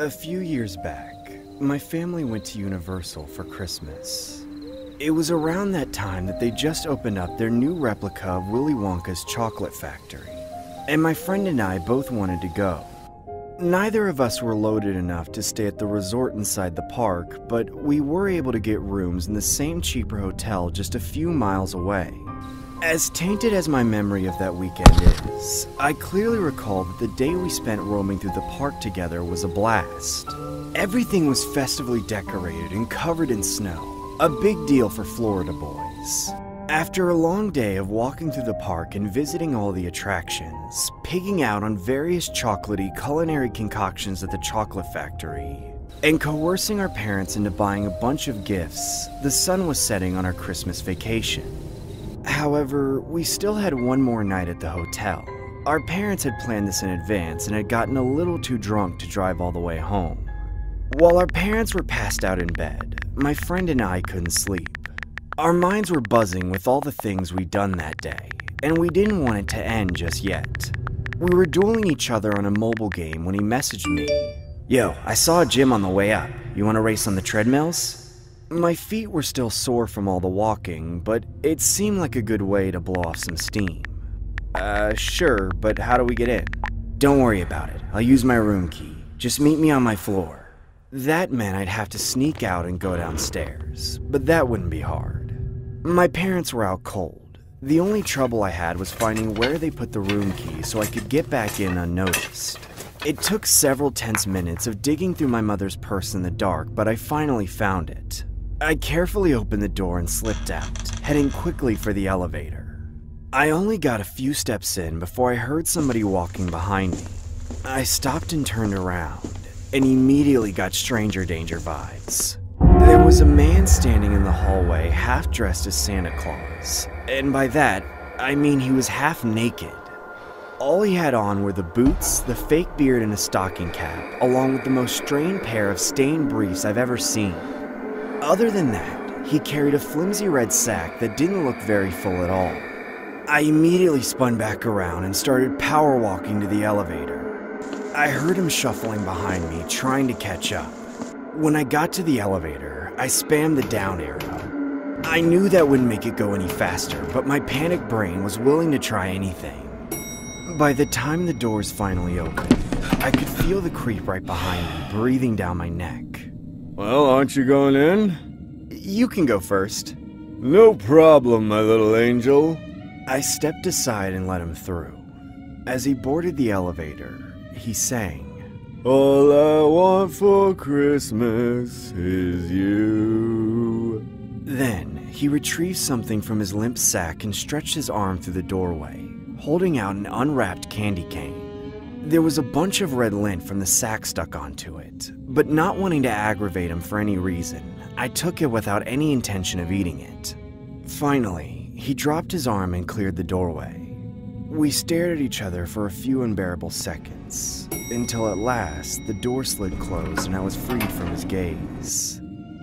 A few years back, my family went to Universal for Christmas. It was around that time that they just opened up their new replica of Willy Wonka's chocolate factory, and my friend and I both wanted to go. Neither of us were loaded enough to stay at the resort inside the park, but we were able to get rooms in the same cheaper hotel just a few miles away. As tainted as my memory of that weekend is, I clearly recall that the day we spent roaming through the park together was a blast. Everything was festively decorated and covered in snow, a big deal for Florida boys. After a long day of walking through the park and visiting all the attractions, pigging out on various chocolatey culinary concoctions at the chocolate factory, and coercing our parents into buying a bunch of gifts, the sun was setting on our Christmas vacation. However, we still had one more night at the hotel. Our parents had planned this in advance and had gotten a little too drunk to drive all the way home. While our parents were passed out in bed, my friend and I couldn't sleep. Our minds were buzzing with all the things we'd done that day, and we didn't want it to end just yet. We were dueling each other on a mobile game when he messaged me. "Yo, I saw a gym on the way up. You want to race on the treadmills?" My feet were still sore from all the walking, but it seemed like a good way to blow off some steam. Sure, but how do we get in?" "Don't worry about it. I'll use my room key. Just meet me on my floor." That meant I'd have to sneak out and go downstairs, but that wouldn't be hard. My parents were out cold. The only trouble I had was finding where they put the room key so I could get back in unnoticed. It took several tense minutes of digging through my mother's purse in the dark, but I finally found it. I carefully opened the door and slipped out, heading quickly for the elevator. I only got a few steps in before I heard somebody walking behind me. I stopped and turned around, and immediately got stranger danger vibes. There was a man standing in the hallway half dressed as Santa Claus, and by that, I mean he was half naked. All he had on were the boots, the fake beard, and a stocking cap, along with the most strange pair of stained briefs I've ever seen. Other than that, he carried a flimsy red sack that didn't look very full at all. I immediately spun back around and started power walking to the elevator. I heard him shuffling behind me, trying to catch up. When I got to the elevator, I spammed the down arrow. I knew that wouldn't make it go any faster, but my panicked brain was willing to try anything. By the time the doors finally opened, I could feel the creep right behind me, breathing down my neck. "Well, aren't you going in?" "You can go first." "No problem, my little angel." I stepped aside and let him through. As he boarded the elevator, he sang, "All I want for Christmas is you." Then, he retrieved something from his limp sack and stretched his arm through the doorway, holding out an unwrapped candy cane. There was a bunch of red lint from the sack stuck onto it, but not wanting to aggravate him for any reason, I took it without any intention of eating it. Finally, he dropped his arm and cleared the doorway. We stared at each other for a few unbearable seconds, until at last the door slid closed and I was freed from his gaze.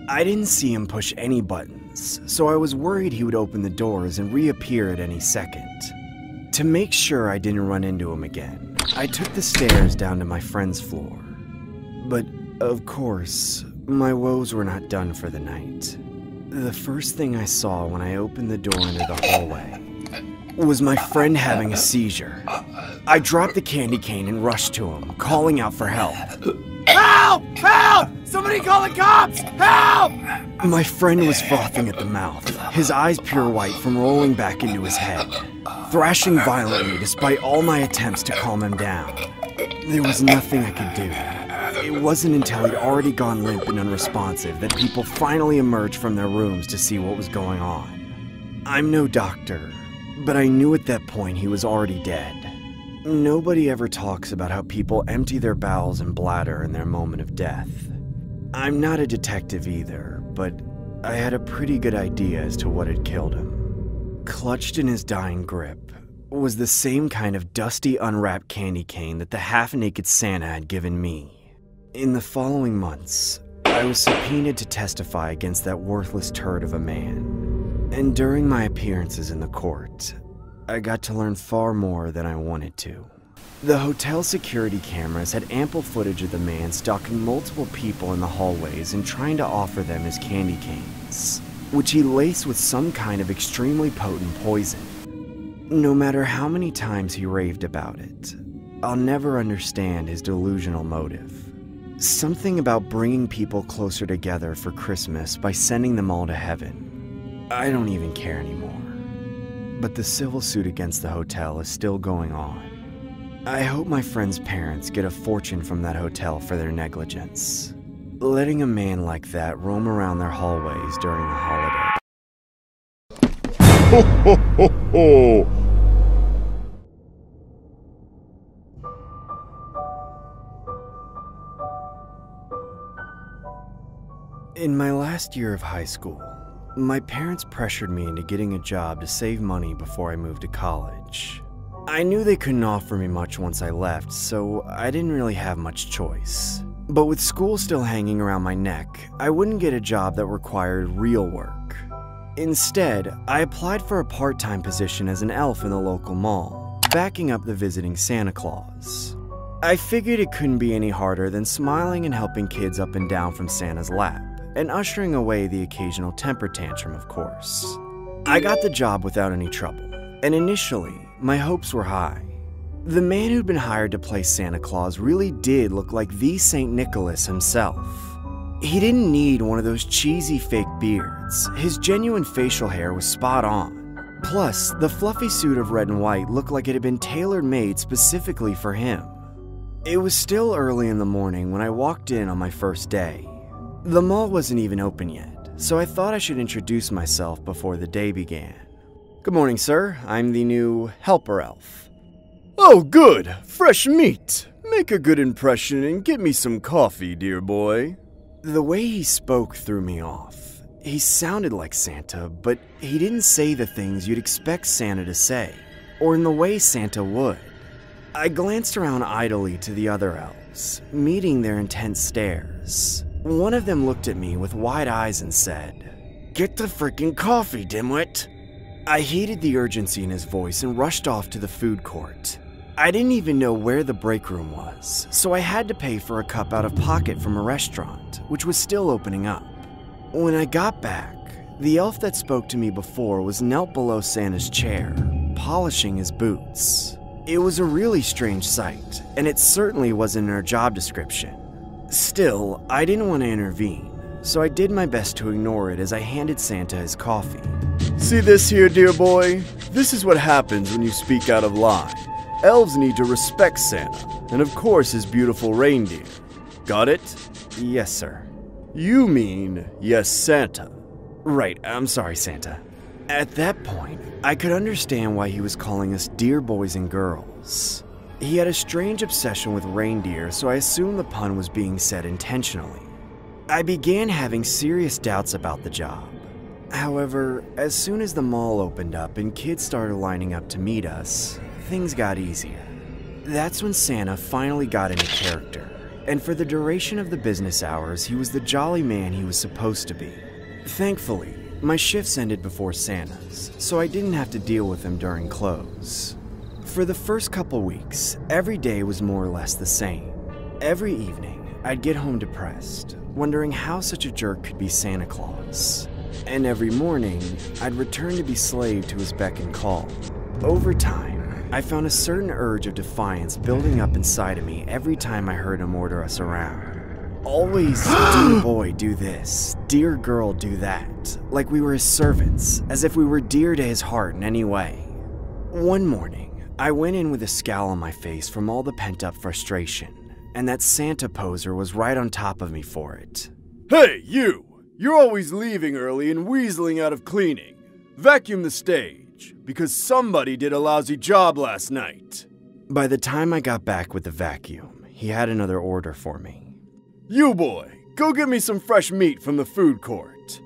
I didn't see him push any buttons, so I was worried he would open the doors and reappear at any second. To make sure I didn't run into him again, I took the stairs down to my friend's floor. But, of course, my woes were not done for the night. The first thing I saw when I opened the door into the hallway was my friend having a seizure. I dropped the candy cane and rushed to him, calling out for help. "Help! Help! Somebody call the cops! Help!" My friend was frothing at the mouth, his eyes pure white from rolling back into his head, thrashing violently despite all my attempts to calm him down. There was nothing I could do. It wasn't until he'd already gone limp and unresponsive that people finally emerged from their rooms to see what was going on. I'm no doctor, but I knew at that point he was already dead. Nobody ever talks about how people empty their bowels and bladder in their moment of death. I'm not a detective either, but I had a pretty good idea as to what had killed him. Clutched in his dying grip was the same kind of dusty, unwrapped candy cane that the half-naked Santa had given me. In the following months, I was subpoenaed to testify against that worthless turd of a man. And during my appearances in the court, I got to learn far more than I wanted to. The hotel security cameras had ample footage of the man stalking multiple people in the hallways and trying to offer them his candy canes, which he laced with some kind of extremely potent poison. No matter how many times he raved about it, I'll never understand his delusional motive. Something about bringing people closer together for Christmas by sending them all to heaven. I don't even care anymore. But the civil suit against the hotel is still going on. I hope my friend's parents get a fortune from that hotel for their negligence. Letting a man like that roam around their hallways during the holiday. Ho ho ho ho! In my last year of high school, my parents pressured me into getting a job to save money before I moved to college. I knew they couldn't offer me much once I left, so I didn't really have much choice. But with school still hanging around my neck, I wouldn't get a job that required real work. Instead, I applied for a part-time position as an elf in the local mall, backing up the visiting Santa Claus. I figured it couldn't be any harder than smiling and helping kids up and down from Santa's lap, and ushering away the occasional temper tantrum, of course. I got the job without any trouble, and initially, my hopes were high. The man who'd been hired to play Santa Claus really did look like the St. Nicholas himself. He didn't need one of those cheesy fake beards. His genuine facial hair was spot on. Plus, the fluffy suit of red and white looked like it had been tailor-made specifically for him. It was still early in the morning when I walked in on my first day. The mall wasn't even open yet, so I thought I should introduce myself before the day began. Good morning, sir. I'm the new helper elf. Oh, good! Fresh meat! Make a good impression and get me some coffee, dear boy. The way he spoke threw me off. He sounded like Santa, but he didn't say the things you'd expect Santa to say, or in the way Santa would. I glanced around idly to the other elves, meeting their intense stares. One of them looked at me with wide eyes and said, "Get the freaking coffee, dimwit!" I heeded the urgency in his voice and rushed off to the food court. I didn't even know where the break room was, so I had to pay for a cup out of pocket from a restaurant, which was still opening up. When I got back, the elf that spoke to me before was knelt below Santa's chair, polishing his boots. It was a really strange sight, and it certainly wasn't in our job description. Still, I didn't want to intervene, so I did my best to ignore it as I handed Santa his coffee. See this here, dear boy? This is what happens when you speak out of line. Elves need to respect Santa, and of course his beautiful reindeer. Got it? Yes, sir. You mean, yes, Santa. Right, I'm sorry, Santa. At that point, I could understand why he was calling us dear boys and girls. He had a strange obsession with reindeer, so I assumed the pun was being said intentionally. I began having serious doubts about the job. However, as soon as the mall opened up and kids started lining up to meet us, things got easier. That's when Santa finally got into character, and for the duration of the business hours, he was the jolly man he was supposed to be. Thankfully, my shifts ended before Santa's, so I didn't have to deal with him during close. For the first couple weeks, every day was more or less the same. Every evening, I'd get home depressed, wondering how such a jerk could be Santa Claus. And every morning, I'd return to be slave to his beck and call. Over time, I found a certain urge of defiance building up inside of me every time I heard him order us around. Always, dear boy, do this, dear girl, do that, like we were his servants, as if we were dear to his heart in any way. One morning, I went in with a scowl on my face from all the pent-up frustration, and that Santa poser was right on top of me for it. Hey, you! You're always leaving early and weaseling out of cleaning. Vacuum the stage, because somebody did a lousy job last night. By the time I got back with the vacuum, he had another order for me. You boy, go get me some fresh meat from the food court.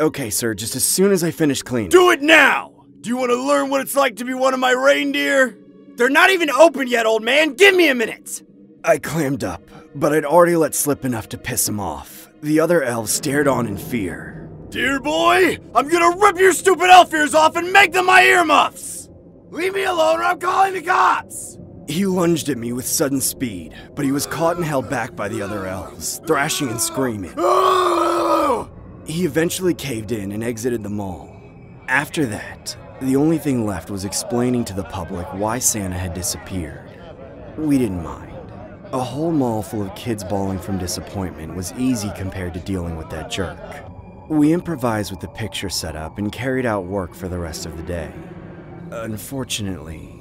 Okay, sir, just as soon as I finish cleaning. Do it now! Do you want to learn what it's like to be one of my reindeer? They're not even open yet, old man! Give me a minute! I clammed up, but I'd already let slip enough to piss him off. The other elves stared on in fear. Dear boy, I'm gonna rip your stupid elf ears off and make them my earmuffs! Leave me alone or I'm calling the cops! He lunged at me with sudden speed, but he was caught and held back by the other elves, thrashing and screaming. He eventually caved in and exited the mall. After that, the only thing left was explaining to the public why Santa had disappeared. We didn't mind. A whole mall full of kids bawling from disappointment was easy compared to dealing with that jerk. We improvised with the picture setup and carried out work for the rest of the day. Unfortunately,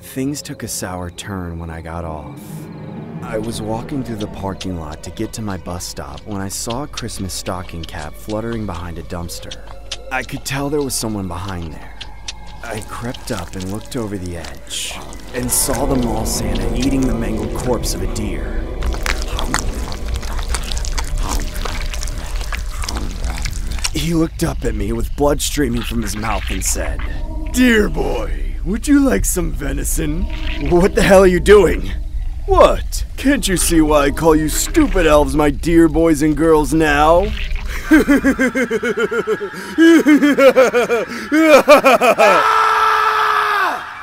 things took a sour turn when I got off. I was walking through the parking lot to get to my bus stop when I saw a Christmas stocking cap fluttering behind a dumpster. I could tell there was someone behind there. I crept up and looked over the edge and saw the mall Santa eating the mangled corpse of a deer. He looked up at me with blood streaming from his mouth and said, "Dear boy, would you like some venison?" What the hell are you doing? What? Can't you see why I call you stupid elves my dear boys and girls now?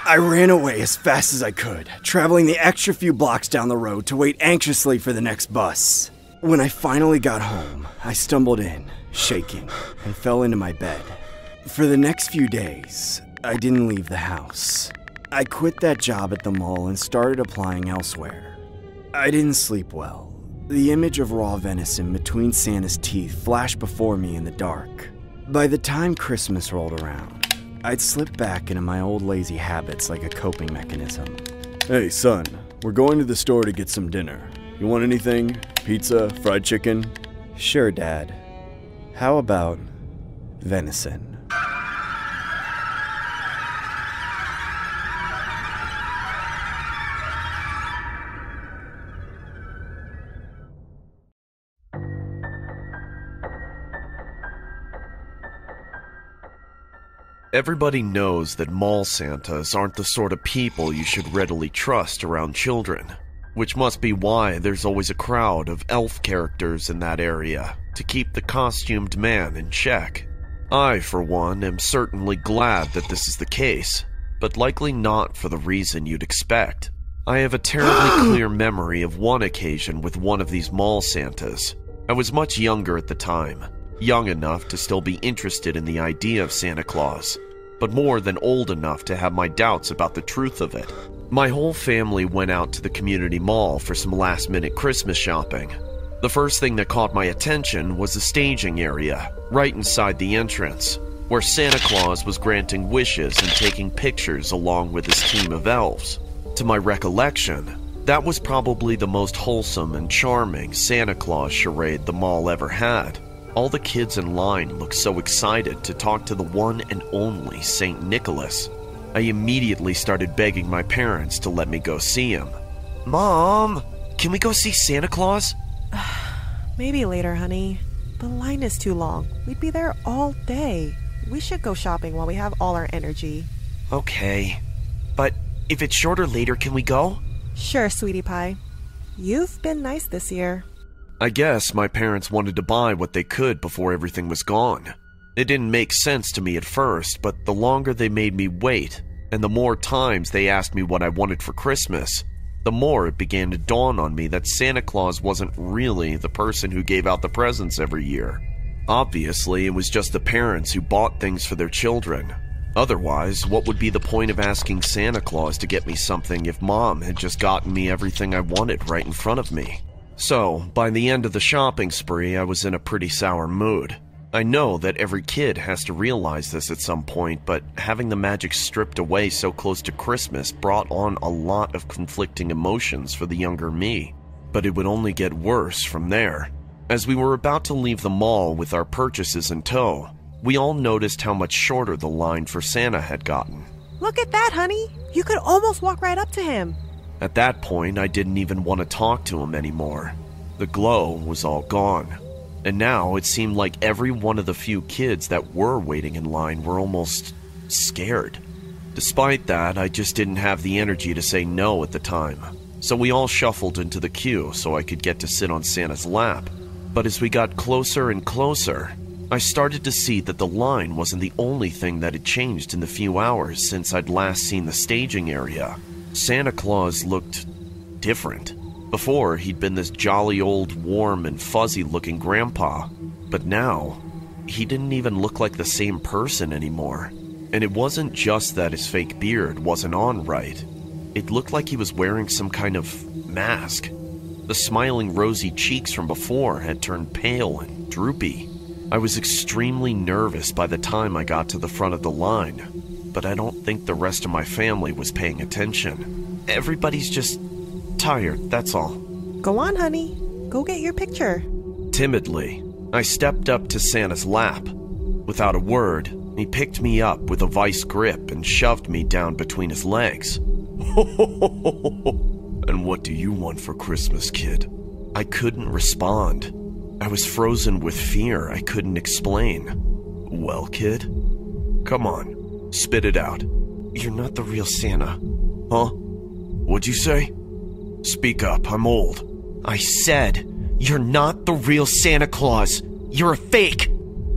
I ran away as fast as I could, traveling the extra few blocks down the road to wait anxiously for the next bus. When I finally got home, I stumbled in, shaking, and fell into my bed. For the next few days, I didn't leave the house. I quit that job at the mall and started applying elsewhere. I didn't sleep well. The image of raw venison between Santa's teeth flashed before me in the dark. By the time Christmas rolled around, I'd slipped back into my old lazy habits like a coping mechanism. Hey, son, we're going to the store to get some dinner. You want anything? Pizza? Fried chicken? Sure, Dad. How about venison? Everybody knows that mall Santas aren't the sort of people you should readily trust around children, which must be why there's always a crowd of elf characters in that area to keep the costumed man in check. I, for one, am certainly glad that this is the case, but likely not for the reason you'd expect. I have a terribly clear memory of one occasion with one of these mall Santas. I was much younger at the time, young enough to still be interested in the idea of Santa Claus, but more than old enough to have my doubts about the truth of it. My whole family went out to the community mall for some last-minute Christmas shopping. The first thing that caught my attention was the staging area, right inside the entrance, where Santa Claus was granting wishes and taking pictures along with his team of elves. To my recollection, that was probably the most wholesome and charming Santa Claus charade the mall ever had. All the kids in line looked so excited to talk to the one and only St. Nicholas. I immediately started begging my parents to let me go see him. Mom, can we go see Santa Claus? Maybe later, honey. The line is too long. We'd be there all day. We should go shopping while we have all our energy. Okay, but if it's shorter later, can we go? Sure, sweetie pie. You've been nice this year. I guess my parents wanted to buy what they could before everything was gone. It didn't make sense to me at first, but the longer they made me wait, and the more times they asked me what I wanted for Christmas, the more it began to dawn on me that Santa Claus wasn't really the person who gave out the presents every year. Obviously, it was just the parents who bought things for their children. Otherwise, what would be the point of asking Santa Claus to get me something if Mom had just gotten me everything I wanted right in front of me? So, by the end of the shopping spree, I was in a pretty sour mood. I know that every kid has to realize this at some point, but having the magic stripped away so close to Christmas brought on a lot of conflicting emotions for the younger me. But it would only get worse from there. As we were about to leave the mall with our purchases in tow, we all noticed how much shorter the line for Santa had gotten. Look at that, honey! You could almost walk right up to him. At that point, I didn't even want to talk to him anymore. The glow was all gone. And now it seemed like every one of the few kids that were waiting in line were almost scared. Despite that, I just didn't have the energy to say no at the time. So we all shuffled into the queue so I could get to sit on Santa's lap. But as we got closer and closer, I started to see that the line wasn't the only thing that had changed in the few hours since I'd last seen the staging area. Santa Claus looked different. Before, he'd been this jolly old, warm and fuzzy-looking grandpa. But now, he didn't even look like the same person anymore. And it wasn't just that his fake beard wasn't on right. It looked like he was wearing some kind of mask. The smiling rosy cheeks from before had turned pale and droopy. I was extremely nervous by the time I got to the front of the line, but I don't think the rest of my family was paying attention. Everybody's just tired, that's all. Go on, honey. Go get your picture. Timidly, I stepped up to Santa's lap. Without a word, he picked me up with a vice grip and shoved me down between his legs. And what do you want for Christmas, kid? I couldn't respond. I was frozen with fear I couldn't explain. Well, kid? Come on, spit it out. You're not the real Santa. Huh? What'd you say? Speak up, I'm old. I said, you're not the real Santa Claus. You're a fake.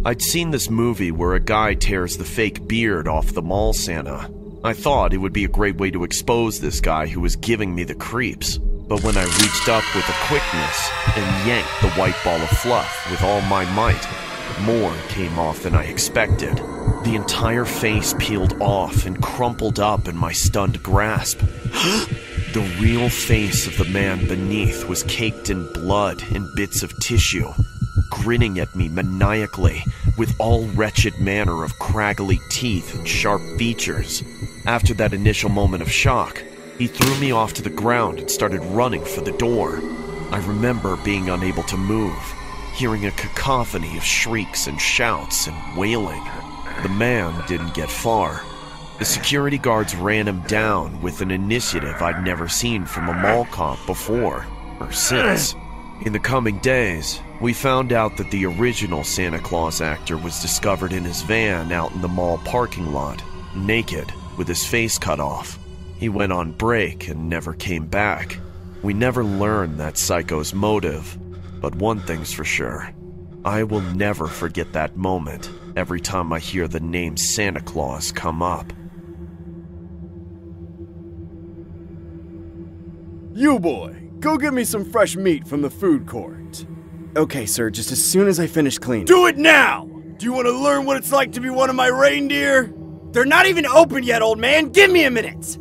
I'd seen this movie where a guy tears the fake beard off the mall Santa. I thought it would be a great way to expose this guy who was giving me the creeps. But when I reached up with a quickness and yanked the white ball of fluff with all my might, more came off than I expected. The entire face peeled off and crumpled up in my stunned grasp. The real face of the man beneath was caked in blood and bits of tissue, grinning at me maniacally with all wretched manner of craggly teeth and sharp features. After that initial moment of shock, he threw me off to the ground and started running for the door. I remember being unable to move, hearing a cacophony of shrieks and shouts and wailing. The man didn't get far. The security guards ran him down with an initiative I'd never seen from a mall cop before or since. In the coming days, we found out that the original Santa Claus actor was discovered in his van out in the mall parking lot, naked, with his face cut off. He went on break and never came back. We never learned that psycho's motive, but one thing's for sure. I will never forget that moment every time I hear the name Santa Claus come up. You boy, go get me some fresh meat from the food court. Okay, sir, just as soon as I finish cleaning. Do it now! Do you want to learn what it's like to be one of my reindeer? They're not even open yet, old man. Give me a minute.